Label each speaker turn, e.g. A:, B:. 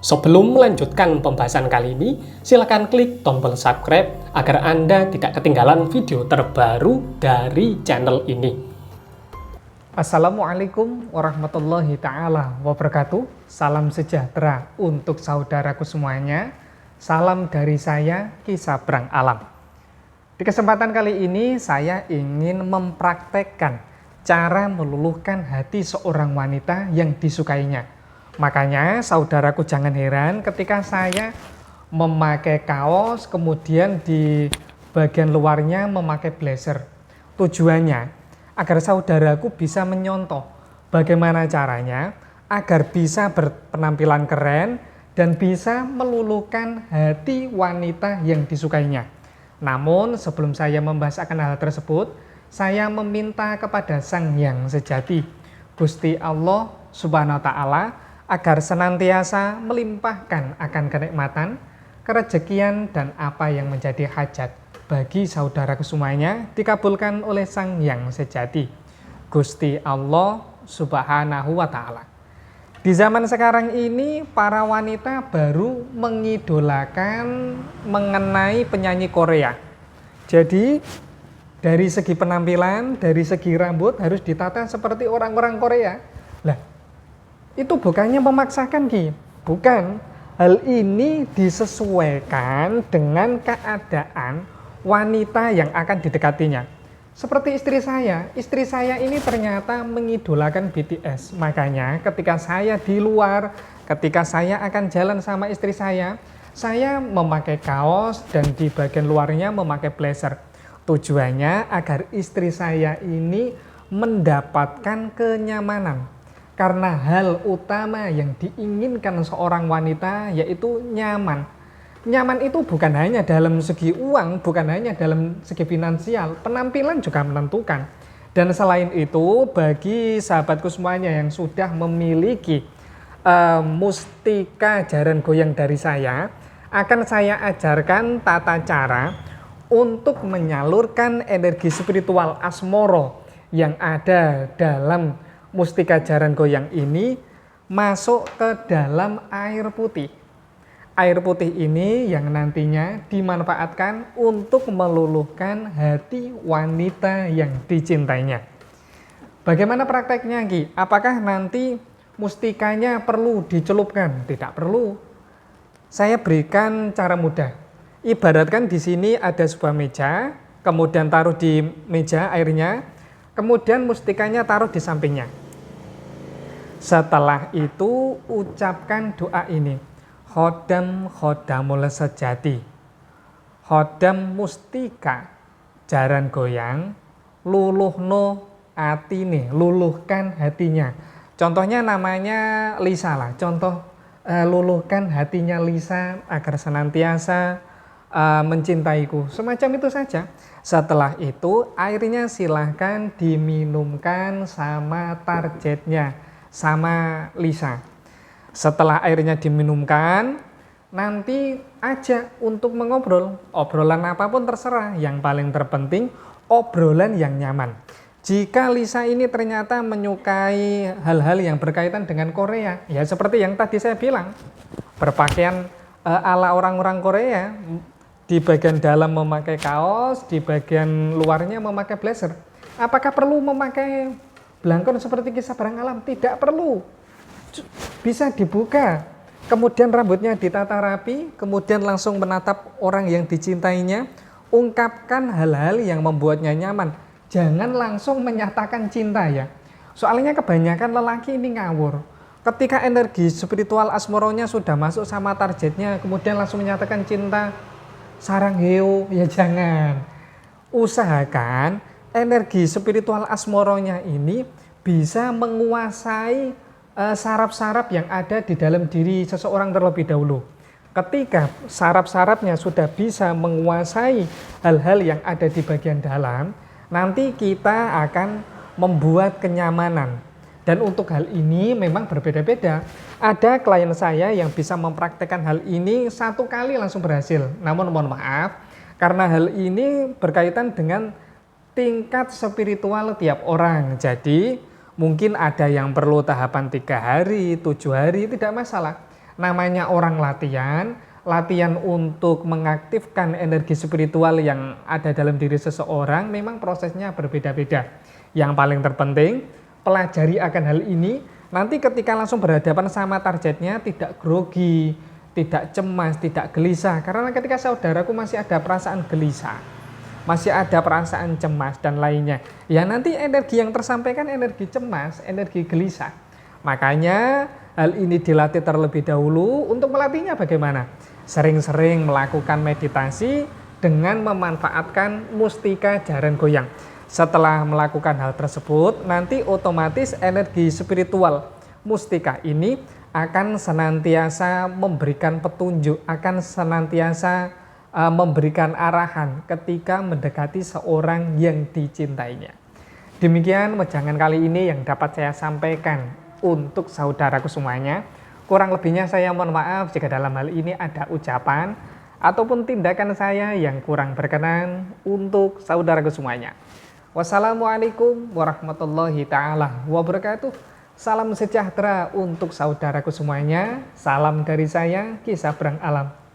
A: Sebelum melanjutkan pembahasan kali ini, silakan klik tombol subscribe agar Anda tidak ketinggalan video terbaru dari channel ini.
B: Assalamualaikum warahmatullahi ta'ala wabarakatuh. Salam sejahtera untuk saudaraku semuanya. Salam dari saya, Ki Sabrang Alam. Di kesempatan kali ini saya ingin mempraktekkan cara meluluhkan hati seorang wanita yang disukainya. Makanya saudaraku jangan heran ketika saya memakai kaos kemudian di bagian luarnya memakai blazer. Tujuannya agar saudaraku bisa menyontoh bagaimana caranya agar bisa berpenampilan keren dan bisa meluluhkan hati wanita yang disukainya. Namun sebelum saya membahas akan hal tersebut, saya meminta kepada Sang Yang Sejati, Gusti Allah Subhanahu wa Ta'ala, agar senantiasa melimpahkan akan kenikmatan, kerejekian, dan apa yang menjadi hajat bagi saudaraku semuanya dikabulkan oleh Sang Yang Sejati, Gusti Allah Subhanahu wa Ta'ala. Di zaman sekarang ini, para wanita baru mengidolakan mengenai penyanyi Korea. Jadi, dari segi penampilan, dari segi rambut harus ditata seperti orang-orang Korea. Lah, itu bukannya memaksakan, Ki. Bukan. Hal ini disesuaikan dengan keadaan wanita yang akan didekatinya. Seperti istri saya ini ternyata mengidolakan BTS. Makanya ketika saya di luar, ketika saya akan jalan sama istri saya memakai kaos dan di bagian luarnya memakai blazer. Tujuannya agar istri saya ini mendapatkan kenyamanan. Karena hal utama yang diinginkan seorang wanita yaitu nyaman. Nyaman itu bukan hanya dalam segi uang, bukan hanya dalam segi finansial, penampilan juga menentukan. Dan selain itu, bagi sahabatku semuanya yang sudah memiliki mustika jaran goyang dari saya, akan saya ajarkan tata cara untuk menyalurkan energi spiritual asmoro yang ada dalam mustika jaran goyang ini masuk ke dalam air putih. Air putih ini yang nantinya dimanfaatkan untuk meluluhkan hati wanita yang dicintainya. Bagaimana prakteknya, Ki? Apakah nanti mustikanya perlu dicelupkan? Tidak perlu. Saya berikan cara mudah. Ibaratkan di sini ada sebuah meja, kemudian taruh di meja airnya, kemudian mustikanya taruh di sampingnya. Setelah itu ucapkan doa ini. Khodam khodamul sejati. Khodam mustika jaran goyang, luluhno atine, luluhkan hatinya. Contohnya namanya Lisa lah. Contoh luluhkan hatinya Lisa agar senantiasa mencintaiku. Semacam itu saja. Setelah itu airnya silahkan diminumkan sama targetnya, sama Lisa. Setelah airnya diminumkan, nanti ajak untuk mengobrol. Obrolan apapun terserah, yang paling terpenting obrolan yang nyaman. Jika Lisa ini ternyata menyukai hal-hal yang berkaitan dengan Korea, ya seperti yang tadi saya bilang, berpakaian ala orang-orang Korea, di bagian dalam memakai kaos, di bagian luarnya memakai blazer. Apakah perlu memakai blangkon seperti Ki Sabrang Alam? Tidak perlu. Bisa dibuka, kemudian rambutnya ditata rapi, kemudian langsung menatap orang yang dicintainya, ungkapkan hal-hal yang membuatnya nyaman. Jangan langsung menyatakan cinta ya. Soalnya kebanyakan lelaki ini ngawur. Ketika energi spiritual asmoronya sudah masuk sama targetnya, kemudian langsung menyatakan cinta, sarang heo, ya jangan. Usahakan energi spiritual asmoronya ini bisa menguasai saraf-saraf yang ada di dalam diri seseorang terlebih dahulu. Ketika saraf-sarafnya sudah bisa menguasai hal-hal yang ada di bagian dalam, nanti kita akan membuat kenyamanan. Dan untuk hal ini memang berbeda-beda. Ada klien saya yang bisa mempraktekkan hal ini 1 kali langsung berhasil. Namun mohon maaf, karena hal ini berkaitan dengan tingkat spiritual tiap orang. Jadi mungkin ada yang perlu tahapan 3 hari, 7 hari, tidak masalah. Namanya orang latihan untuk mengaktifkan energi spiritual yang ada dalam diri seseorang memang prosesnya berbeda-beda. Yang paling terpenting, pelajari akan hal ini, nanti ketika langsung berhadapan sama targetnya tidak grogi, tidak cemas, tidak gelisah. Karena ketika saudaraku masih ada perasaan gelisah, masih ada perasaan cemas dan lainnya, ya nanti energi yang tersampaikan energi cemas, energi gelisah. Makanya hal ini dilatih terlebih dahulu. Untuk melatihnya bagaimana? Sering-sering melakukan meditasi dengan memanfaatkan mustika jaran goyang. Setelah melakukan hal tersebut, nanti otomatis energi spiritual mustika ini akan senantiasa memberikan petunjuk, akan senantiasa memberikan arahan ketika mendekati seorang yang dicintainya. Demikian wejangan kali ini yang dapat saya sampaikan untuk saudaraku semuanya. Kurang lebihnya saya mohon maaf jika dalam hal ini ada ucapan ataupun tindakan saya yang kurang berkenan untuk saudaraku semuanya. Wassalamualaikum warahmatullahi taala wabarakatuh. Salam sejahtera untuk saudaraku semuanya. Salam dari saya, Ki Sabrang Alam.